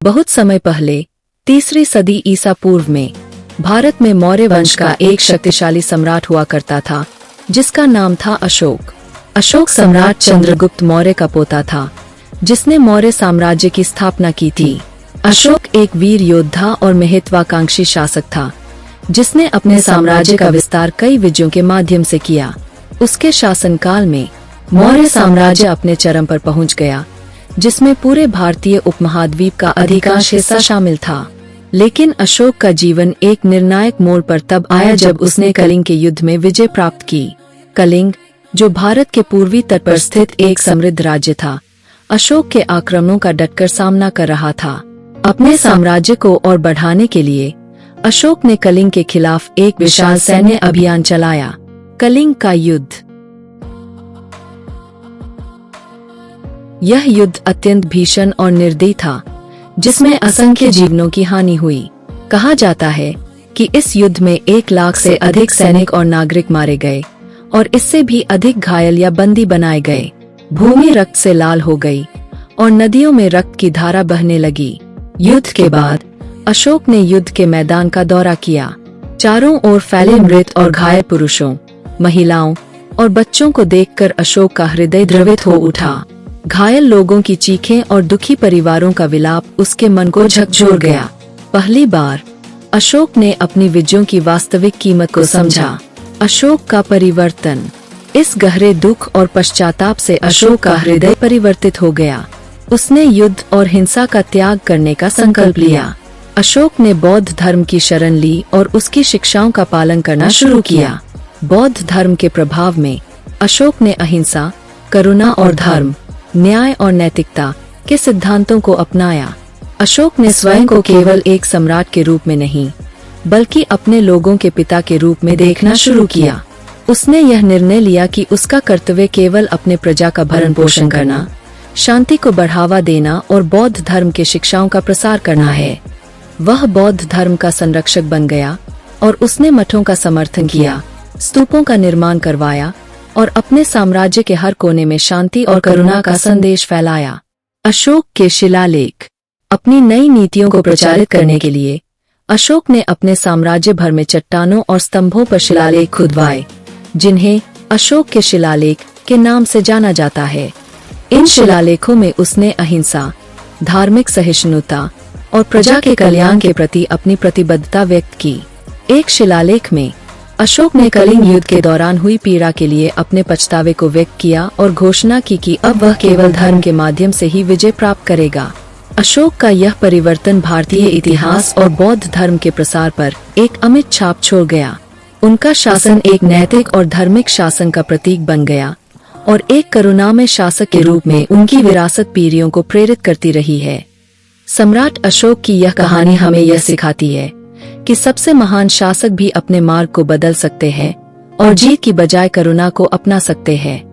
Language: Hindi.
बहुत समय पहले 3री सदी ईसा पूर्व में भारत में मौर्य वंश का एक शक्तिशाली सम्राट हुआ करता था जिसका नाम था अशोक। अशोक सम्राट चंद्रगुप्त मौर्य का पोता था जिसने मौर्य साम्राज्य की स्थापना की थी। अशोक एक वीर योद्धा और महत्वाकांक्षी शासक था जिसने अपने साम्राज्य का विस्तार कई विजयों के माध्यम से किया। उसके शासनकाल में मौर्य साम्राज्य अपने चरम पर पहुंच गया जिसमें पूरे भारतीय उपमहाद्वीप का अधिकांश हिस्सा शामिल था। लेकिन अशोक का जीवन एक निर्णायक मोड़ पर तब आया जब उसने कलिंग के युद्ध में विजय प्राप्त की। कलिंग, जो भारत के पूर्वी तट पर स्थित एक समृद्ध राज्य था, अशोक के आक्रमणों का डटकर सामना कर रहा था। अपने साम्राज्य को और बढ़ाने के लिए अशोक ने कलिंग के खिलाफ एक विशाल सैन्य अभियान चलाया। कलिंग का युद्ध। यह युद्ध अत्यंत भीषण और निर्दयी था जिसमें असंख्य जीवनों की हानि हुई। कहा जाता है कि इस युद्ध में 1 लाख से अधिक सैनिक और नागरिक मारे गए और इससे भी अधिक घायल या बंदी बनाए गए। भूमि रक्त से लाल हो गई और नदियों में रक्त की धारा बहने लगी। युद्ध के बाद अशोक ने युद्ध के मैदान का दौरा किया। चारों ओर फैले मृत और घायल पुरुषों, महिलाओं और बच्चों को देखकर अशोक का हृदय द्रवित हो उठा। घायल लोगों की चीखें और दुखी परिवारों का विलाप उसके मन को झकझोर गया। पहली बार अशोक ने अपनी विजयों की वास्तविक कीमत को समझा। अशोक का परिवर्तन। इस गहरे दुख और पश्चाताप से अशोक का हृदय परिवर्तित हो गया। उसने युद्ध और हिंसा का त्याग करने का संकल्प लिया। अशोक ने बौद्ध धर्म की शरण ली और उसकी शिक्षाओं का पालन करना शुरू किया। बौद्ध धर्म के प्रभाव में अशोक ने अहिंसा, करुणा और धर्म, न्याय और नैतिकता के सिद्धांतों को अपनाया। अशोक ने स्वयं को केवल एक सम्राट के रूप में नहीं बल्कि अपने लोगों के पिता के रूप में देखना शुरू किया। उसने यह निर्णय लिया कि उसका कर्तव्य केवल अपने प्रजा का भरण पोषण करना, शांति को बढ़ावा देना और बौद्ध धर्म के शिक्षाओं का प्रसार करना है। वह बौद्ध धर्म का संरक्षक बन गया और उसने मठों का समर्थन किया, स्तूपों का निर्माण करवाया और अपने साम्राज्य के हर कोने में शांति और करुणा का संदेश फैलाया। अशोक के शिलालेख। अपनी नई नीतियों को प्रचारित करने के लिए अशोक ने अपने साम्राज्य भर में चट्टानों और स्तंभों पर शिलालेख खुदवाए जिन्हें अशोक के शिलालेख के नाम से जाना जाता है। इन शिलालेखों में उसने अहिंसा, धार्मिक सहिष्णुता और प्रजा के कल्याण के प्रति अपनी प्रतिबद्धता व्यक्त की। एक शिलालेख में अशोक ने कलिंग युद्ध के दौरान हुई पीड़ा के लिए अपने पछतावे को व्यक्त किया और घोषणा की कि अब वह केवल धर्म के माध्यम से ही विजय प्राप्त करेगा। अशोक का यह परिवर्तन भारतीय इतिहास और बौद्ध धर्म के प्रसार पर एक अमिट छाप छोड़ गया। उनका शासन एक नैतिक और धार्मिक शासन का प्रतीक बन गया और एक करुणामय शासक के रूप में उनकी विरासत पीढ़ियों को प्रेरित करती रही है। सम्राट अशोक की यह कहानी हमें यह सिखाती है कि सबसे महान शासक भी अपने मार्ग को बदल सकते हैं और जीत की बजाय करुणा को अपना सकते हैं।